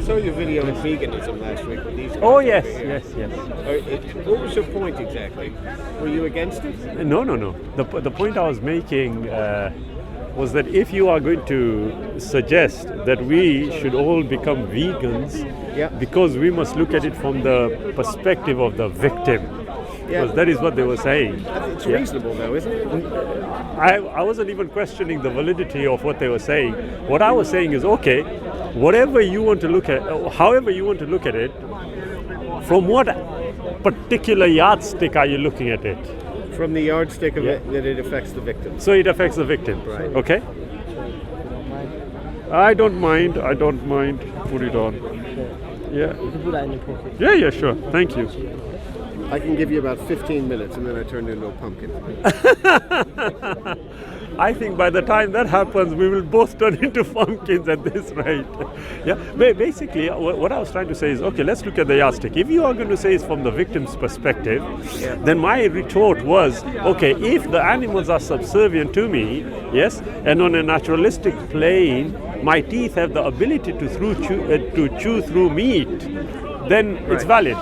saw your video on veganism last week with these guys. Oh yes, over here. yes. What was your point exactly? Were you against it? No. The point I was making was that if you are going to suggest that we should all become vegans, because we must look at it from the perspective of the victim, because that is what they were saying. It's reasonable though, isn't it? I wasn't even questioning the validity of what they were saying. What I was saying is, okay, whatever you want to look at, however you want to look at it, from what particular yardstick are you looking at it? From the yardstick of it, that it affects the victim. So it affects the victim, right? Okay. I don't mind. Put it on. Yeah. You can put that in your pocket. Yeah, sure. Thank you. I can give you about 15 minutes and then I turn into a pumpkin. I think by the time that happens, we will both turn into pumpkins at this rate. Yeah. Basically, what I was trying to say is, okay, let's look at the yardstick. If you are going to say it's from the victim's perspective, then my retort was, okay, if the animals are subservient to me, yes, and on a naturalistic plane, my teeth have the ability to chew through meat, then it's valid.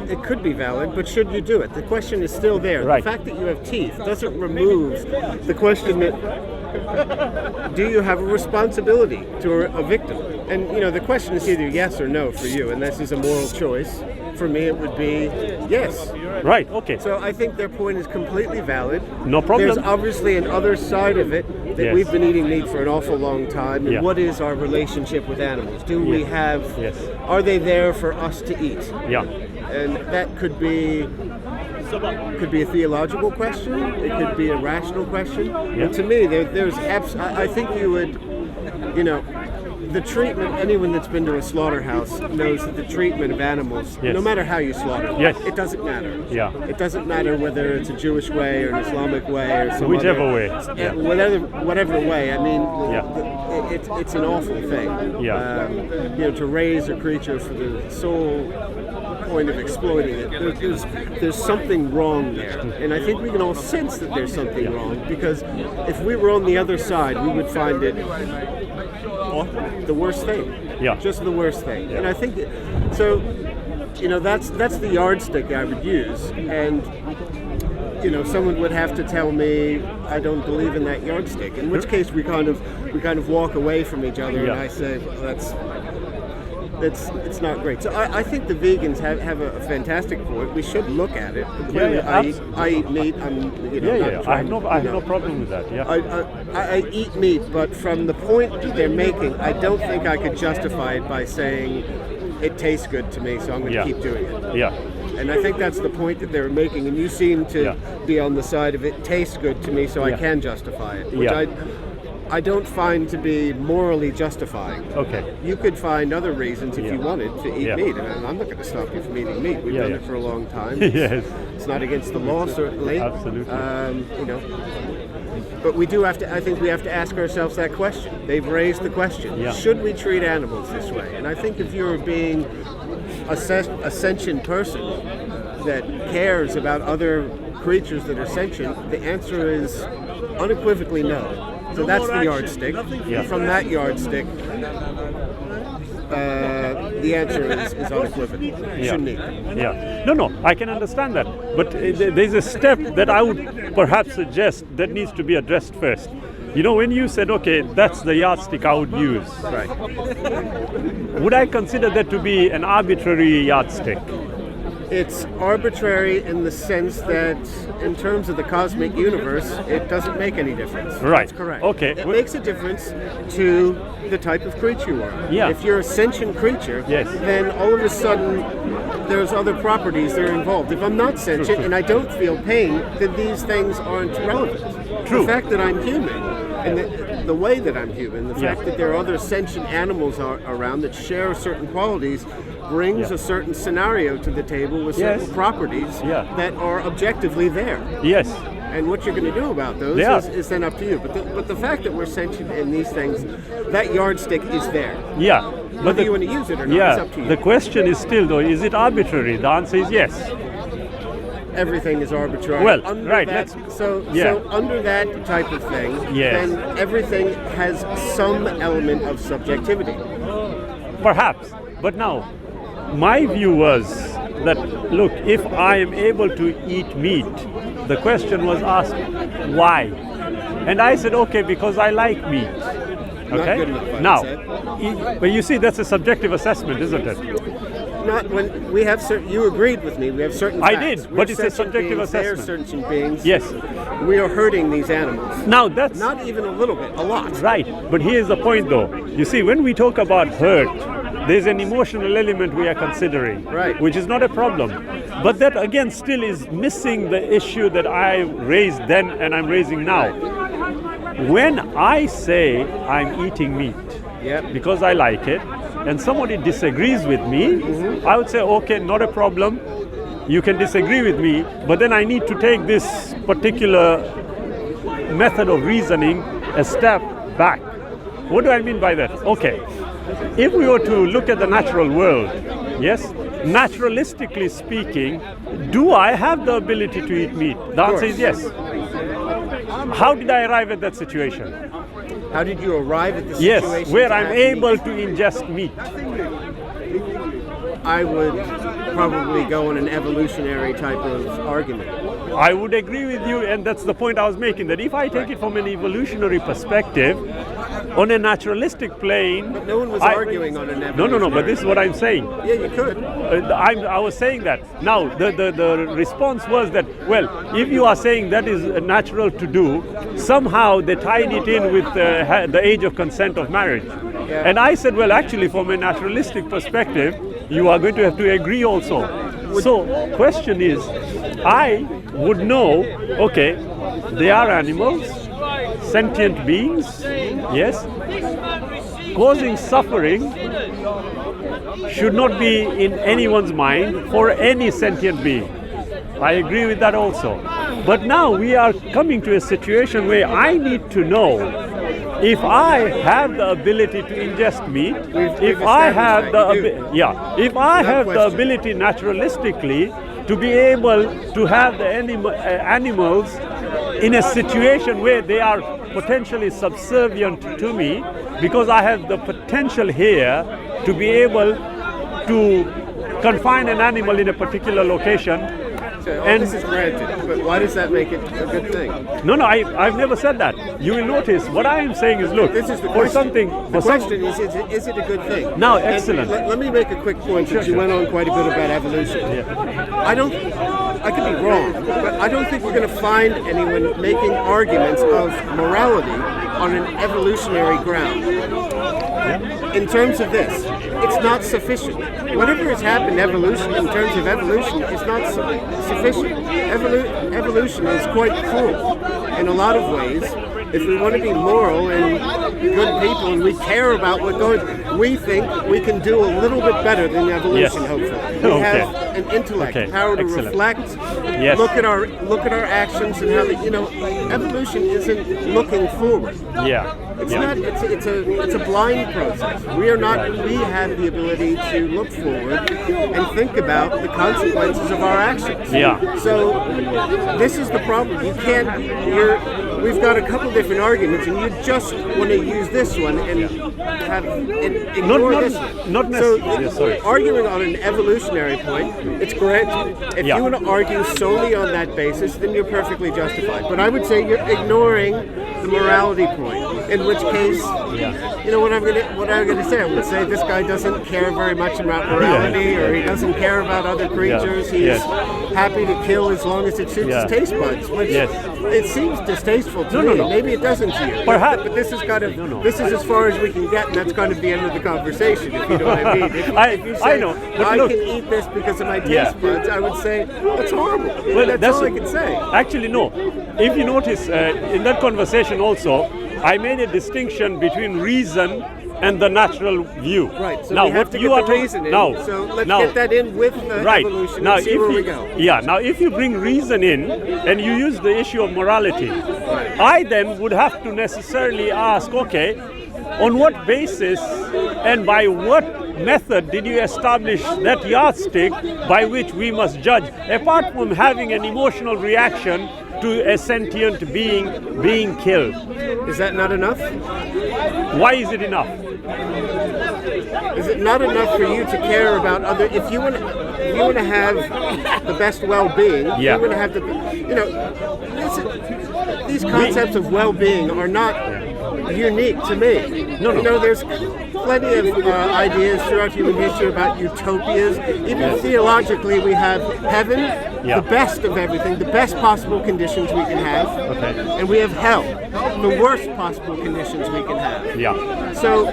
It could be valid, but should you do it? The question is still there. Right. The fact that you have teeth doesn't remove the question that do you have a responsibility to a victim? And the question is either yes or no for you, and this is a moral choice. For me, it would be yes. Right. Okay. So I think their point is completely valid. No problem. There's obviously an other side of it that we've been eating meat for an awful long time. And what is our relationship with animals? Do we have? Yes. Are they there for us to eat? Yeah. And that could be a theological question. It could be a rational question. Yeah. And to me, I think you would, the treatment, anyone that's been to a slaughterhouse knows that the treatment of animals, no matter how you slaughter them, it doesn't matter. Yeah. It doesn't matter whether it's a Jewish way or an Islamic way or some Whichever other, way. Yeah. Whatever way. I mean, it's an awful thing. Yeah. To raise a creature for the sole point of exploiting it, there's something wrong there, and I think we can all sense that there's something wrong, because if we were on the other side, we would find it the worst thing. Just the worst thing. And I think so. That's the yardstick I would use, and someone would have to tell me I don't believe in that yardstick, in which case we kind of walk away from each other, and I say, well, it's not great. So I think the vegans have a fantastic point. We should look at it. Clearly, I eat meat. I have no problem with that. Yeah. I eat meat, but from the point that they're making, I don't think I could justify it by saying it tastes good to me, so I'm going to keep doing it. Yeah. And I think that's the point that they're making. And you seem to be on the side of it tastes good to me, so I can justify it, which I don't find to be morally justifying. Okay. You could find other reasons if you wanted to eat meat, and I'm not going to stop you from eating meat. We've done it for a long time. It's not against the law, certainly. Absolutely. But we do have to. I think we have to ask ourselves that question. They've raised the question: should we treat animals this way? And I think if you're being a sentient person that cares about other creatures that are sentient, the answer is unequivocally no. So that's the yardstick. From that yardstick, the answer is unequivocal. You shouldn't eat them. Yeah. No, I can understand that. But there's a step that I would perhaps suggest that needs to be addressed first. When you said, okay, that's the yardstick I would use. Right. Would I consider that to be an arbitrary yardstick? It's arbitrary in the sense that, in terms of the cosmic universe, it doesn't make any difference. Right. That's correct. Okay. It makes a difference to the type of creature you are. Yeah. If you're a sentient creature, then all of a sudden there's other properties that are involved. If I'm not sentient and I don't feel pain, then these things aren't relevant. True. The fact that I'm human, and the way that I'm human, the fact that there are other sentient animals around that share certain qualities, brings a certain scenario to the table with certain properties that are objectively there. Yes. And what you're going to do about those is then up to you. But the fact that we're sentient in these things, that yardstick is there. Yeah. Whether you want to use it or not, it's up to you. The question is still, though, is it arbitrary? The answer is yes. everything is arbitrary. Well, Under right, that, let's- so under that type of thing, Yes. then everything has some element of subjectivity. Perhaps. But now, my view was that, look, if I am able to eat meat, the question was asked, why? And I said, okay, because I like meat. Okay? good enough, I Now, said. but you see, that's a subjective assessment, isn't it? Not when we have certain. You agreed with me. We have certain. I facts. did, We're but it's a sentient subjective beings, They are assessment. sentient beings. Yes. We are hurting these animals. Now, that's Not even a little bit. A lot. right. But here's the point, though. You see, when we talk about hurt, there's an emotional element we are considering, Right. which is not a problem. But that, again, still is missing the issue that I raised then and I'm raising now. When I say I'm eating meat Yep. because I like it, and somebody disagrees with me, I would say, okay, not a problem. You can disagree with me, but then I need to take this particular method of reasoning a step back. What do I mean by that? Okay, if we were to look at the natural world, yes, naturalistically speaking, do I have the ability to eat meat? The answer is yes. How did I arrive at that situation? How did you arrive at the Yes, situation? where to I'm have able meat? to ingest meat. I would probably go on an evolutionary type of argument. I would agree with you, and that's the point I was making, that if I take it from an evolutionary perspective, on a naturalistic plane... But no one was I- arguing on an No, evolutionary. but this is what I'm saying. Yeah, you could. I was saying that. Now, the response was that, well, if you are saying that is natural to do, somehow they tied it in with the age of consent of marriage. Yeah. And I said, well, actually, from a naturalistic perspective, you are going to have to agree also. So, question is, I would know, okay, they are animals, sentient beings, yes, causing suffering should not be in anyone's mind for any sentient being. I agree with that also. But now we are coming to a situation where I need to know if I have the ability to ingest meat, if I have the if I have the ability naturalistically to be able to have the animals in a situation where they are potentially subservient to me, because I have the potential here to be able to confine an animal in a particular location. So, And- this is granted, but why does that make it a good thing? No, I've never said that. You will notice what I am saying is, look, This is the for question. something, The for some, question is it a good thing? Now, And excellent. Let me make a quick point, since you went on quite a bit about evolution. I could be wrong, but I don't think we're going to find anyone making arguments of morality on an evolutionary ground. In terms of this, it's not sufficient. Whatever has happened in terms of evolution, is not sufficient. Evolution is quite cruel in a lot of ways. If we want to be moral and good people and we care about what goes, we think we can do a little bit better than evolution, Yes. hopefully. We Okay. have an intellect, Okay, power to excellent. reflect, Yes. look at our actions and how evolution isn't looking forward. yeah, It's yeah. not. It's a blind process. We are not. We have the ability to look forward and think about the consequences of our actions. Yeah. So this is the problem. You can't. We've got a couple different arguments, and you just want to use this one and ignore Not- this not- one. not necessarily. Yes, sorry. Arguing on an evolutionary point, it's great. If Yeah. you want to argue solely on that basis, then you're perfectly justified. But I would say you're ignoring the morality point. In which case, what I'm gonna say, I would say this guy doesn't care very much about morality, or he doesn't care about other creatures. He's Yes. happy to kill as long as it suits Yeah. his taste buds. Which Yes. it seems distasteful to No, me. no. Maybe it doesn't to you. Perhaps- but this is kind of No. this is as far as we can get, and that's kind of the end of the conversation. If you know what I mean. If you say, I know, but I look- can eat this because of my taste Yeah. buds, I would say that's horrible. Well, that's all I can say. Actually, no. If you notice, in that conversation also, I made a distinction between reason and the natural view. Right. So now, we have what to you get are the talking reason in. now. So let's now, get that in with the right. evolution Now, and see if where you, we go. Yeah. Now, if you bring reason in and you use the issue of morality, I then would have to necessarily ask, okay, on what basis and by what method did you establish that yardstick by which we must judge, apart from having an emotional reaction to a sentient being killed? Is that not enough? Why is it enough? Is it not enough for you to care about other? If you want to have the best well-being, Yeah. you want to have the, these concepts of well-being are not unique to me. No. There's plenty of ideas throughout human history about utopias. Even theologically, we have heaven, Yeah. the best of everything, the best possible conditions we can have, Okay. and we have hell, the worst possible conditions we can have. Yeah. So,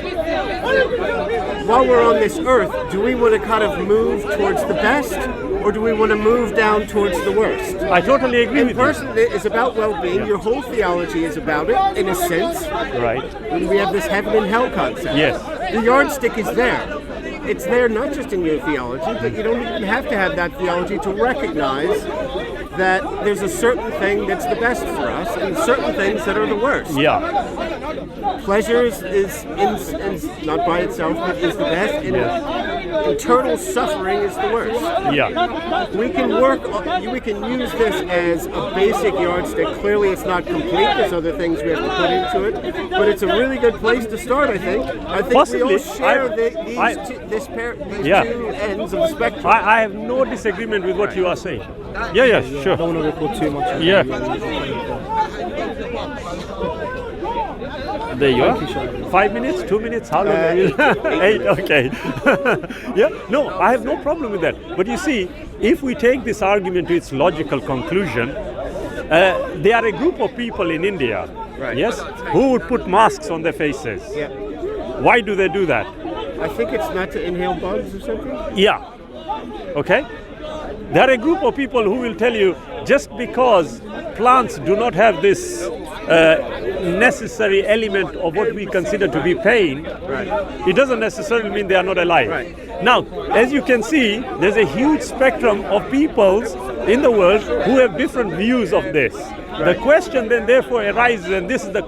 while we're on this earth, do we want to kind of move towards the best, or do we want to move down towards the worst? I totally agree And with you. personally, it's about well-being. Your whole theology is about it, in a sense. Right. When we have this heaven and hell concept. Yes. The yardstick is there. It's there not just in your theology, but you don't even have to have that theology to recognize that there's a certain thing that's the best for us and certain things that are the worst. Yeah. Pleasure is not by itself, but is the best. And eternal suffering is the worst. Yeah. We can use this as a basic yardstick. Clearly, it's not complete. There's other things we have to put into it, but it's a really good place to start. I think. Possibly. We all share these Yeah. two ends of the spectrum. I have no disagreement with what you are saying. Yeah, sure. I don't want to record too much. Yeah. There you are. 5 minutes, 2 minutes, how long are you? 8, okay. Yeah, no, I have no problem with that. But you see, if we take this argument to its logical conclusion, there are a group of people in India, Right. yes, who would put masks on their faces. Yeah. Why do they do that? I think it's not to inhale bugs or something. Yeah. Okay? There are a group of people who will tell you just because plants do not have this necessary element of what we consider to be pain, Right. it doesn't necessarily mean they are not alive. Right. Now, as you can see, there's a huge spectrum of peoples in the world who have different views of this. The question then therefore arises, and this is the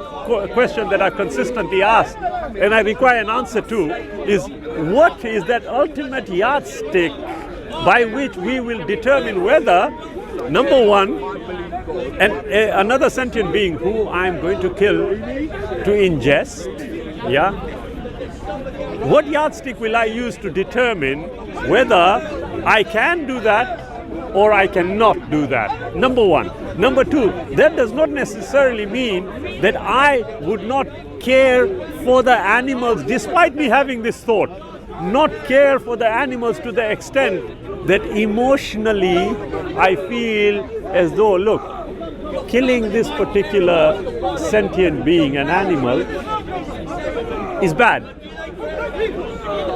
question that I consistently ask, and I require an answer to, is what is that ultimate yardstick by which we will determine whether, number one, another sentient being who I'm going to kill to ingest, yeah? What yardstick will I use to determine whether I can do that or I cannot do that? Number one. Number two, that does not necessarily mean that I would not care for the animals, despite me having this thought, not care for the animals to the extent that emotionally I feel as though, look, killing this particular sentient being, an animal, is bad.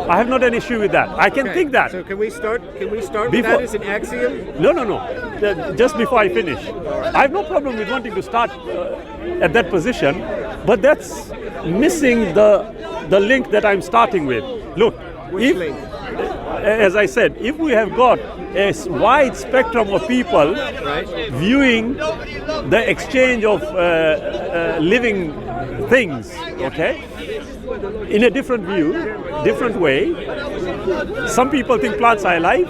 I have not an issue with that. I can think that. So can we start with Before- that as an axiom? No. Just before I finish. I have no problem with wanting to start at that position, but that's missing the link that I'm starting with. Look, Which link? As I said, if we have got a wide spectrum of people Right. viewing the exchange of living things, okay, in a different view, different way. Some people think plants are alive.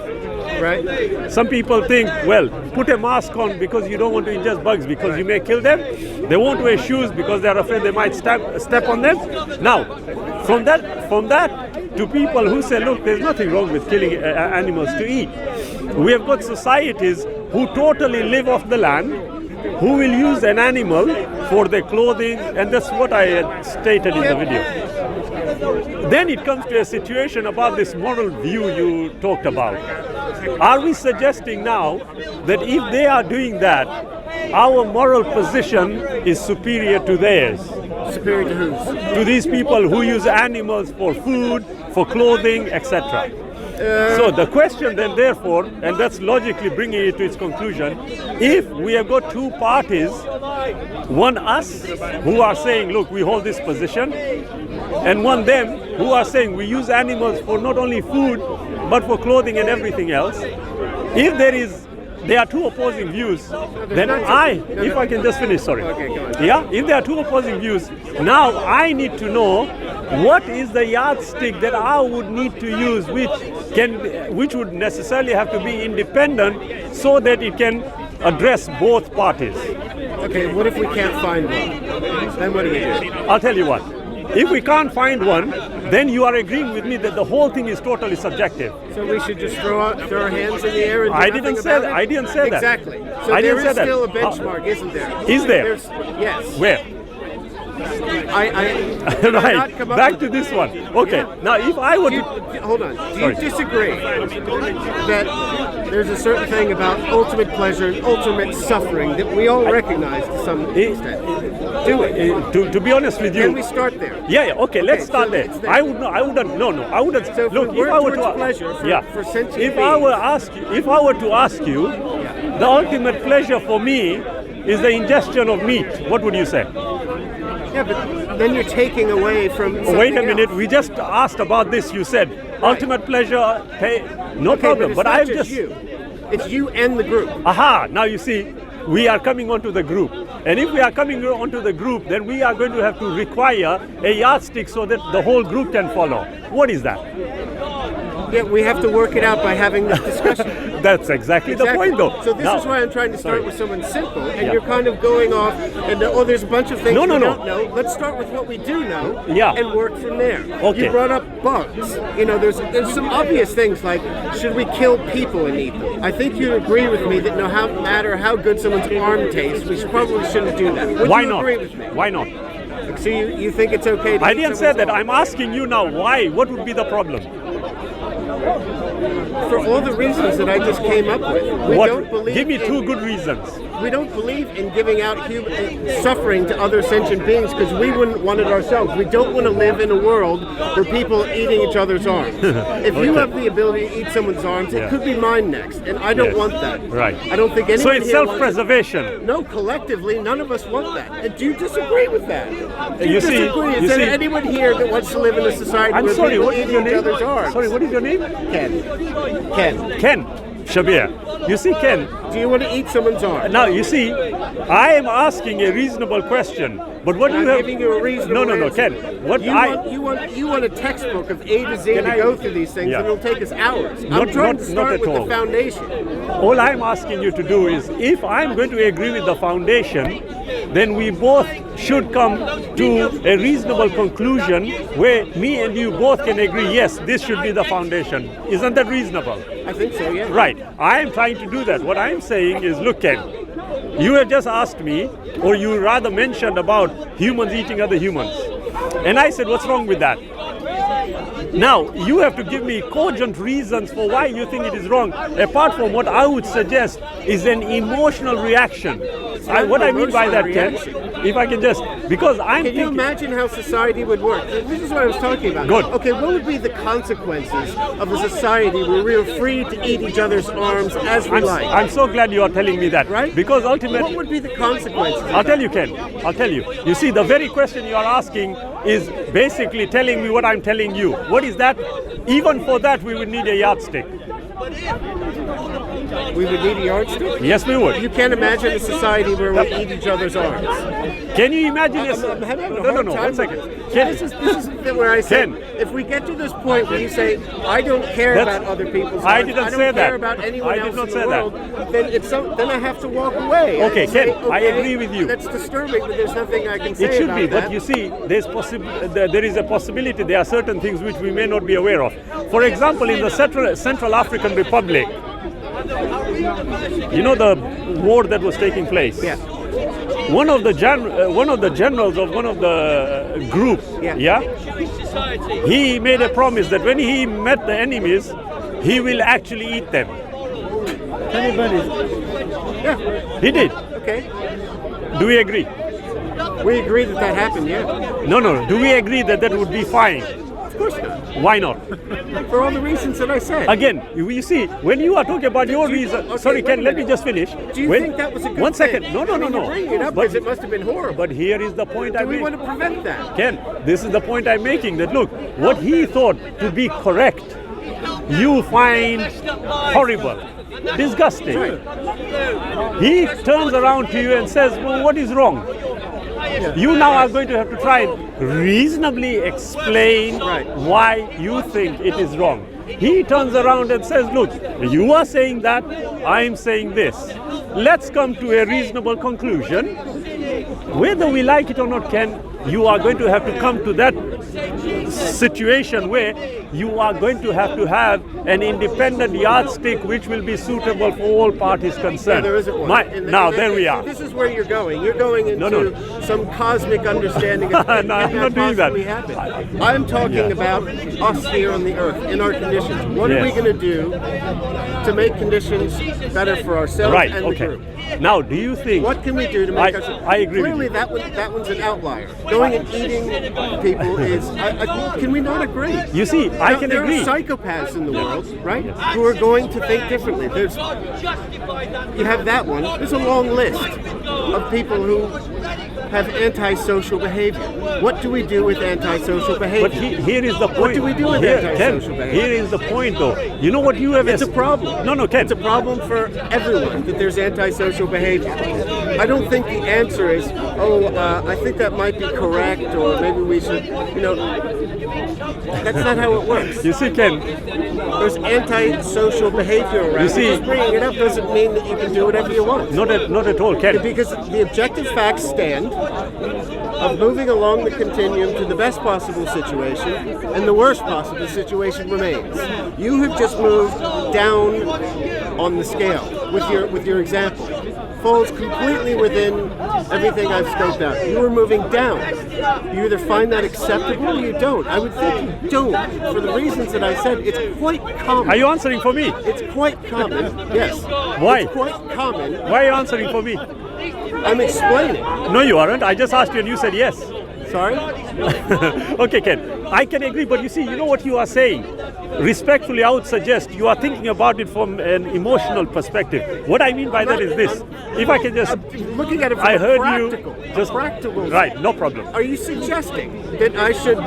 Right. Some people think, well, put a mask on because you don't want to ingest bugs because you may kill them. They won't wear shoes because they're afraid they might step on them. Now, from that to people who say, look, there's nothing wrong with killing animals to eat. We have got societies who totally live off the land, who will use an animal for their clothing, and that's what I had stated in the video. Then it comes to a situation about this moral view you talked about. Are we suggesting now that if they are doing that, our moral position is superior to theirs? Superior to whose? To these people who use animals for food, for clothing, etc. So the question then therefore, and that's logically bringing it to its conclusion, if we have got two parties, one us who are saying, look, we hold this position, and one them who are saying we use animals for not only food but for clothing and everything else, if there is there are two opposing views, then not if I can just finish, sorry. Okay, go on. Yeah, if there are two opposing views, now I need to know what is the yardstick that I would need to use, which would necessarily have to be independent, so that it can address both parties. Okay, what if we can't find one? Then what do we do? I'll tell you what. If we can't find one, then you are agreeing with me that the whole thing is totally subjective. So we should just throw our hands in the air and do I nothing didn't say about that. it? I didn't say that. Exactly. So I there didn't say is that. still a benchmark, isn't there? Is there? Yes. Where? I Right. Back to this one. Okay. Yeah. Now, if I were to Hold on. Do Sorry. you disagree that there's a certain thing about ultimate pleasure and ultimate suffering that we all recognize to some extent? Do it. to be honest with you, Can we start there? yeah. Okay. Let's Okay, start so there. it's there. I wouldn't. No. I wouldn't. So if Look, we if work I were towards to pleasure for sentient if I were beings- if I were to ask you, the ultimate pleasure for me is the ingestion of meat. What would you say? Yeah, but then you're taking away from something Wait a minute. else. We just asked about this. You said ultimate pleasure. No Okay, problem. But, But it's I've not just. you. It's you and the group. Aha, now you see, we are coming onto the group. And if we are coming onto the group, then we are going to have to require a yardstick so that the whole group can follow. What is that? Yeah, we have to work it out by having this discussion. That's exactly the point, though. So this Now- is why I'm trying to start Sorry. with someone simple, and Yeah. you're kind of going off, and there's a bunch of things No, we no, no. don't know. Let's start with what we do know, Yeah. and work from there. Okay. You brought up bugs. You know, there's some obvious things like, should we kill people and eat them? I think you agree with me that no matter how good someone's arm tastes, we probably shouldn't do that. Would Why you not? agree with me? Why not? So you think it's okay to I eat didn't say someone's that. arm? I'm asking you now why. What would be the problem? For all the reasons that I just came up with. We don't believe Give me in- two good reasons. We don't believe in giving out suffering to other sentient beings because we wouldn't want it ourselves. We don't want to live in a world where people are eating each other's arms. If you Okay. have the ability to eat someone's arms, Yeah. it could be mine next, and I don't Yes. want that. Right. I don't think anyone So it's here wants it. self-preservation. No, collectively, none of us want that. And do you disagree with that? Do You see- disagree? Is you there see- anyone here that wants to live in a society I'm where sorry, people what is eat your each name? other's arms? Sorry, what is your name? Ken, Ken. Shabir. You see, Ken, do you want to eat someone's arm? now you see, I am asking a reasonable question, but what I'm you have giving you a reasonable No, answer. Ken. What you want a textbook of A to Z Can to I- go through these things, Yeah. and it'll take us hours. Not- I'm trying not- to not start at with all. the foundation. all I'm asking you to do is, if I'm going to agree with the foundation, then we both should come to a reasonable conclusion where me and you both can agree, yes, this should be the foundation. Isn't that reasonable? I think so, yeah. Right. I am trying to do that. What I'm saying is, look, Ken, you have just asked me, or you rather mentioned about humans eating other humans. And I said, what's wrong with that? Now, you have to give me cogent reasons for why you think it is wrong, apart from what I would suggest is an emotional reaction. What I mean by that, Ken, if I can just, because I'm Can you thinking, imagine how society would work? This is what I was talking about. Good. Okay, what would be the consequences of a society where we are free to eat each other's arms as we like? I'm so glad you are telling me that. Right? Because ultimately, What would be the consequences? I'll tell you, Ken. I'll tell you. You see, the very question you are asking is basically telling me what I'm telling you. What is that? Even for that, we would need a yardstick. We would need a yardstick? Yes, we would. You can't imagine a society where we eat each other's arms. Can you imagine? I'm having a No, hard one time. second. Ken, This is where I say, Ken. if we get to this point where you say, I don't care That's- about other people's I arms, didn't I don't say care that. about anyone I did else not in say the that. world, then I have to walk away. Okay, and say, Ken, I agree with you. That's disturbing, but there's nothing I can say it should about be, that. but you see, there is a possibility. There are certain things which we may not be aware of. For example, in the Central African Republic, you know the war that was taking place. Yeah. One of the generals of one of the group, Yeah. he made a promise that when he met the enemies, he will actually eat them. Yeah, He did. okay. Do we agree? We agree that happened, yeah. No. Do we agree that that would be fine? Of course not. Why not? For all the reasons that I said. Again, you see, when you are talking about your Do you- reason, okay, sorry, wait Ken, a let me minute. just finish. Do you think that was a good One second. thing? No. I mean, you're bringing it up But- because it must have been horrible. But here is the point I Do we made. want to prevent that? Ken, this is the point I'm making, that look, what he thought to be correct, you find horrible, disgusting. He turns around to you and says, well, what is wrong? You now are going to have to try and reasonably explain why you think it is wrong. He turns around and says, look, you are saying that, I'm saying this. Let's come to a reasonable conclusion. Whether we like it or not, Ken, you are going to have to come to that situation where you are going to have an independent yardstick which will be suitable for all parties concerned. There isn't one. Now, there we are. This is where you're going. You're going into some cosmic understanding of no, I'm not doing that. I'm talking about us here on the earth, in our conditions. What are we going to do to make conditions better for ourselves and the group? Now, do you think... What can we do to make ourselves... I agree Clearly, with you. that one's an outlier. Going and eating people is... can we not agree? You see, I can agree. There are psychopaths in the world, right, who are going to think differently. You have that one. There's a long list of people who have antisocial behavior. What do we do with antisocial behavior? But here is the point. What do we do with antisocial behavior? Here is the point, though. You know what you have... It's a problem. No, Ken. It's a problem for everyone that there's antisocial behavior. I don't think the answer is, I think that might be correct, or maybe we should, that's not how it works. You see, Ken, there's antisocial behavior around. You see, just bringing it up doesn't mean that you can do whatever you want. Not at all, Ken. Because the objective facts stand of moving along the continuum to the best possible situation, and the worst possible situation remains. You have just moved down on the scale with your example. Falls completely within everything I've scoped out. You are moving down. You either find that acceptable or you don't. I would think you don't. For the reasons that I said, it's quite common. Are you answering for me? It's quite common, yes. Why? It's quite common. Why are you answering for me? I'm explaining. No, you aren't. I just asked you and you said yes. Sorry? Okay, Ken. I can agree, but you know what you are saying. Respectfully, I would suggest you are thinking about it from an emotional perspective. What I mean by that is this. If I can just... I'm looking at it from practical. Right, no problem. Are you suggesting that I should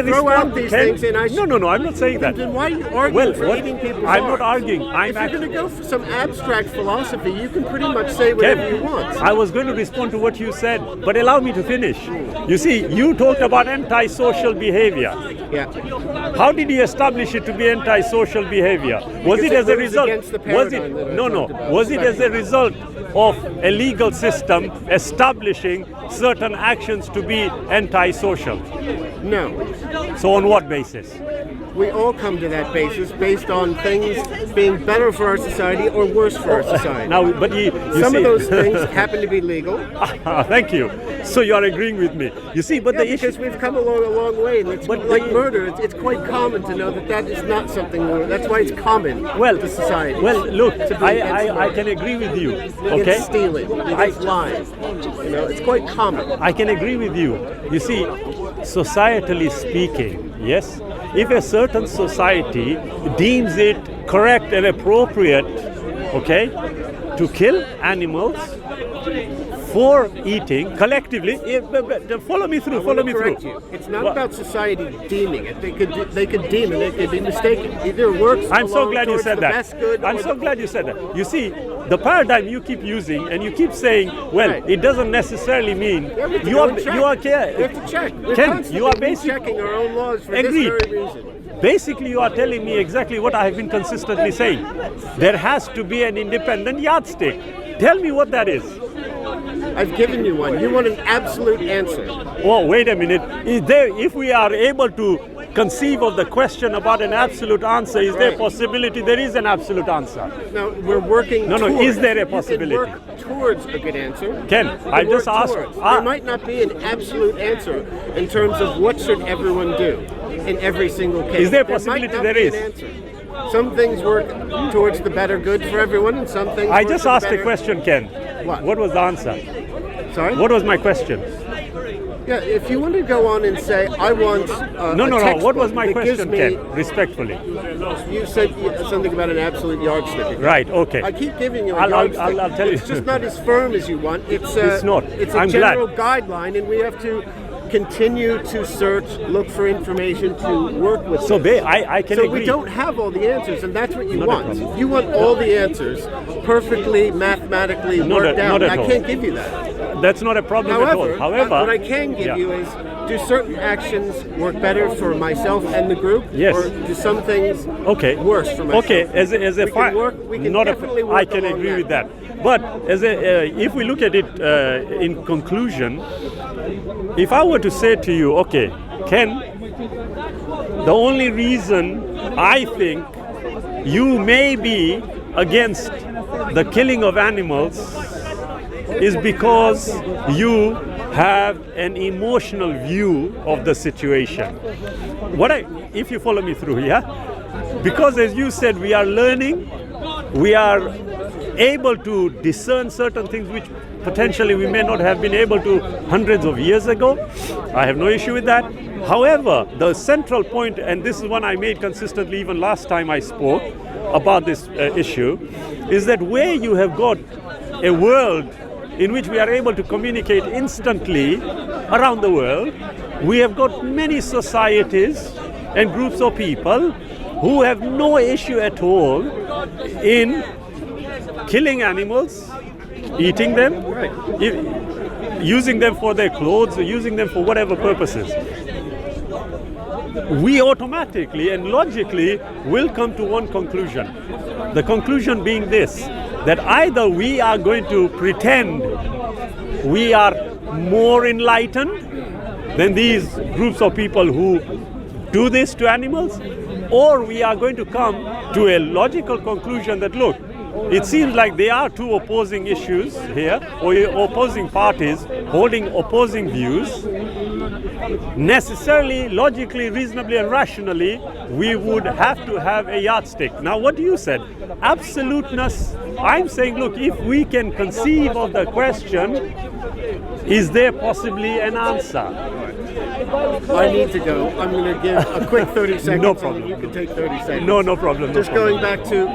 throw out these things and I should... No, I'm not saying that. Then why are you arguing for eating people's I'm hearts? not arguing. If you're going to go for some abstract philosophy, you can pretty much say whatever you want. I was going to respond to what you said, but allow me to finish. You see, you talked about antisocial behavior. Yeah. How did he establish it to be antisocial behavior? Was it as a result? Was it as a result of a legal system establishing certain actions to be antisocial? No. So on what basis? We all come to that basis based on things being better for our society or worse for our society. Now, but some of those things happen to be legal. Thank you. So you are agreeing with me. You see, but the issue... because we've come along a long way, and it's like murder. It's quite common to know that is not something more. That's why it's common to society. Well, look, I can agree with you. Okay? Against stealing, against lying. It's quite common. I can agree with you. You see, societally speaking, yes, if a certain society deems it correct and appropriate, okay, to kill animals for eating collectively, follow me through. It's not about society deeming it. They could deem it. It could be mistaken. Either works. I'm so glad you said that. I'm so glad you said that. You see, the paradigm you keep using and you keep saying, it doesn't necessarily mean you are. We have to check. Ken, you are basically checking our own laws for this very reason. Basically, you are telling me exactly what I have been consistently saying. There has to be an independent yardstick. Tell me what that is. I've given you one. You want an absolute answer. Oh, wait a minute. If we are able to conceive of the question about an absolute answer, is there a possibility there is an absolute answer? No, we're working is there a possibility? You can work towards a good answer. Ken, I just asked. There might not be an absolute answer in terms of what should everyone do in every single case. Is there a possibility there is? Some things work towards the better good for everyone, and some things. I just asked a question, Ken. What was the answer? Sorry? What was my question? Yeah, if you want to go on and say, I want No. What was my question, Ken? Respectfully. You said something about an absolute yardstick. Right, okay. I keep giving you a yardstick. I'll tell you. It's just not as firm as you want. It's not. It's a general guideline, and we have to continue to search, look for information, to work with. So I can so agree. we don't have all the answers, and that's what you Not a want. problem. You want all the answers perfectly, mathematically worked out. not at I all. can't give you that. That's not a problem However, at all. However, what I can give you is, do certain actions work better for myself and the group? Yes. Or do some things worse for myself? Okay, as a we can work, we can definitely work I can along agree with that. But if we look at it in conclusion, if I were to say to you, okay, Ken, the only reason I think you may be against the killing of animals is because you have an emotional view of the situation. If you follow me through, yeah? Because as you said, we are learning, we are able to discern certain things which potentially we may not have been able to hundreds of years ago. I have no issue with that. However, the central point, and this is one I made consistently even last time I spoke about this issue, is that where you have got a world in which we are able to communicate instantly around the world, we have got many societies and groups of people who have no issue at all in killing animals, eating them, using them for their clothes, or using them for whatever purposes. We automatically and logically will come to one conclusion. The conclusion being this, that either we are going to pretend we are more enlightened than these groups of people who do this to animals, or we are going to come to a logical conclusion that, look, it seems like there are two opposing issues here, or opposing parties holding opposing views. Necessarily, logically, reasonably, and rationally, we would have to have a yardstick. Now, what you said, absoluteness, I'm saying, look, if we can conceive of the question, is there possibly an answer? I need to go. I'm going to give a quick 30 seconds. No problem. You can take 30 seconds. No problem. Just going back to,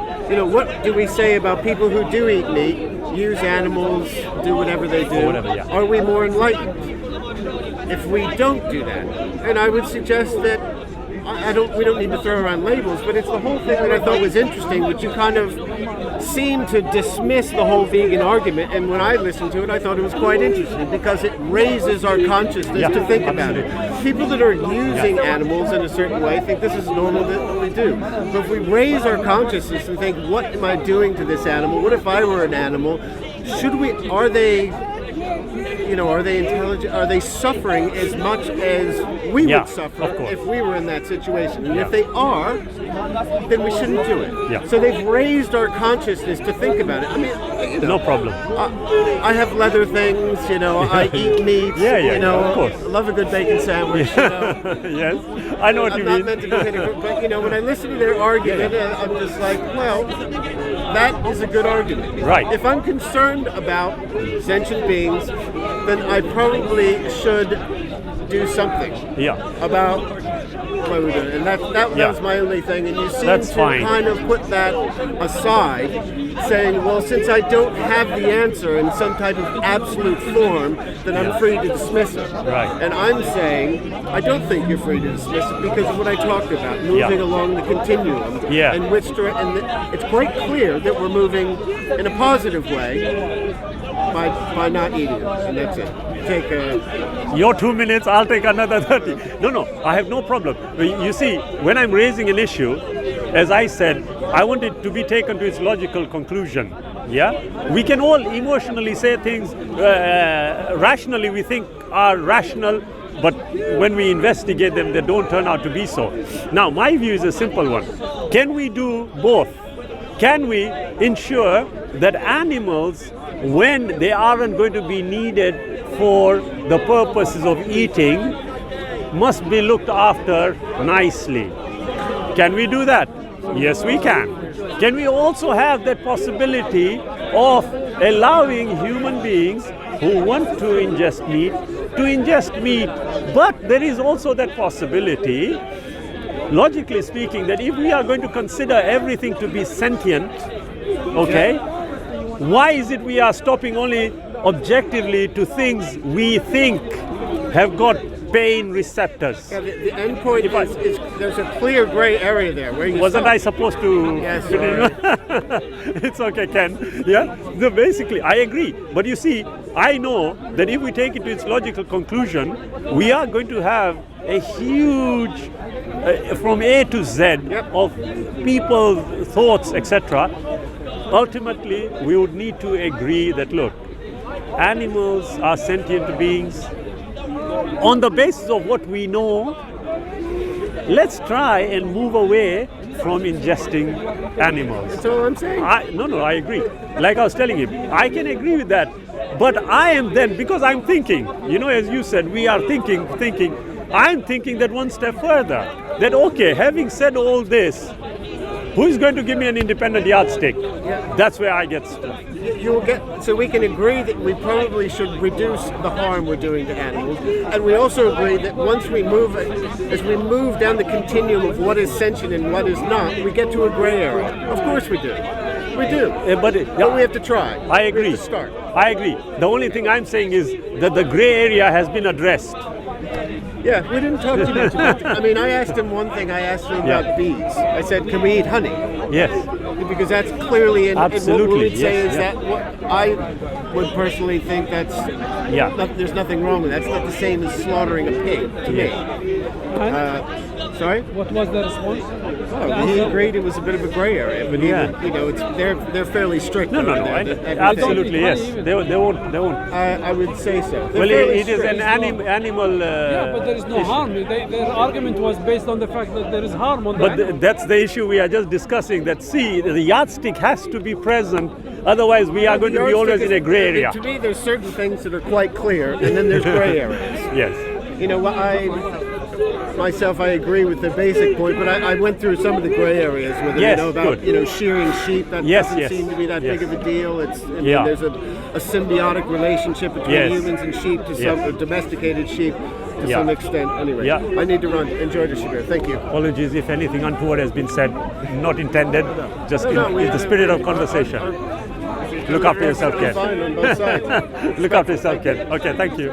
what do we say about people who do eat meat, use animals, do whatever they do? Are we more enlightened if we don't do that? And I would suggest that we don't need to throw around labels, but it's the whole thing that I thought was interesting, which you kind of seem to dismiss the whole vegan argument. And when I listened to it, I thought it was quite interesting because it raises our consciousness to think about it. People that are using animals in a certain way think this is normal that we do. But if we raise our consciousness and think, what am I doing to this animal? What if I were an animal? Are they intelligent? Are they suffering as much as we would suffer if we were in that situation? And if they are, then we shouldn't do it. Yeah. So they've raised our consciousness to think about it. I mean, no problem. I have leather things, I eat meat, of course. I love a good bacon sandwich. Yes, I know what you mean. I'm not meant to be hypocrite, but when I listen to their argument, I'm just like, well, that is a good argument. Right. If I'm concerned about sentient beings, then I probably should do something about what we're doing. And that was my only thing. And you seem to kind of put that aside, saying, well, since I don't have the answer in some type of absolute form, then I'm free to dismiss it. Right. And I'm saying, I don't think you're free to dismiss it because of what I talked about, moving along the continuum. And it's quite clear that we're moving in a positive way by not eating it. And that's it. Take your 2 minutes, I'll take another 30. No, I have no problem. You see, when I'm raising an issue, as I said, I want it to be taken to its logical conclusion. Yeah? We can all emotionally say things, rationally we think are rational, but when we investigate them, they don't turn out to be so. Now, my view is a simple one. Can we do both? Can we ensure that animals, when they aren't going to be needed for the purposes of eating, must be looked after nicely? Can we do that? Yes, we can. Can we also have that possibility of allowing human beings who want to ingest meat, but there is also that possibility, logically speaking, that if we are going to consider everything to be sentient, why is it we are stopping only objectively to things we think have got pain receptors. Yeah, the end point is there's a clear gray area there where you Wasn't stop. I supposed to? Yes, sorry. It's okay, Ken. Yeah. So basically, I agree. But you see, I know that if we take it to its logical conclusion, we are going to have a huge, from A to Z, of people's thoughts, etc. Ultimately, we would need to agree that look, animals are sentient beings. On the basis of what we know, let's try and move away from ingesting animals. That's all I'm saying. No, I agree. Like I was telling him, I can agree with that. But I am then, because I'm thinking, as you said, we are thinking, I'm thinking that one step further. That, okay, having said all this, who is going to give me an independent yardstick? Yeah. That's where I get stuck. So we can agree that we probably should reduce the harm we're doing to animals, and we also agree that once we move, as we move down the continuum of what is sentient and what is not, we get to a gray area. Of course we do. We do. But we have to try. I agree. We have to start. I agree. The only thing I'm saying is that the gray area has been addressed. Yeah, we didn't talk too much about I mean, I asked him one thing. I asked him about bees. I said, can we eat honey? Yes. Because that's clearly in what Absolutely, we'd say yes, is that what I would personally think that's there's nothing wrong with that. It's not the same as slaughtering a pig to me. Sorry? What was the response? Oh, he agreed it was a bit of a gray area, but it's they're fairly strict. No. Absolutely, yes. They won't. I would say so. Well, it is an animal. Yeah, but there is no harm. Their argument was based on the fact that there is harm on the animal. That's the issue we are just discussing. That the yardstick has to be present. Otherwise, we are going to be always in a gray area. To me, there's certain things that are quite clear, and then there's gray areas. Yes. I agree with the basic point, but I went through some of the gray areas with it, about shearing sheep. That doesn't seem to be that big of a deal. There's a symbiotic relationship between humans and sheep to some domesticated sheep to some extent. Anyway, I need to run. Enjoy the Shabir. Thank you. Apologies if anything untoward has been said, not intended, just in the spirit of conversation. Look after yourself, Ken. Fine on both sides. Look after yourself, Ken. Okay, thank you.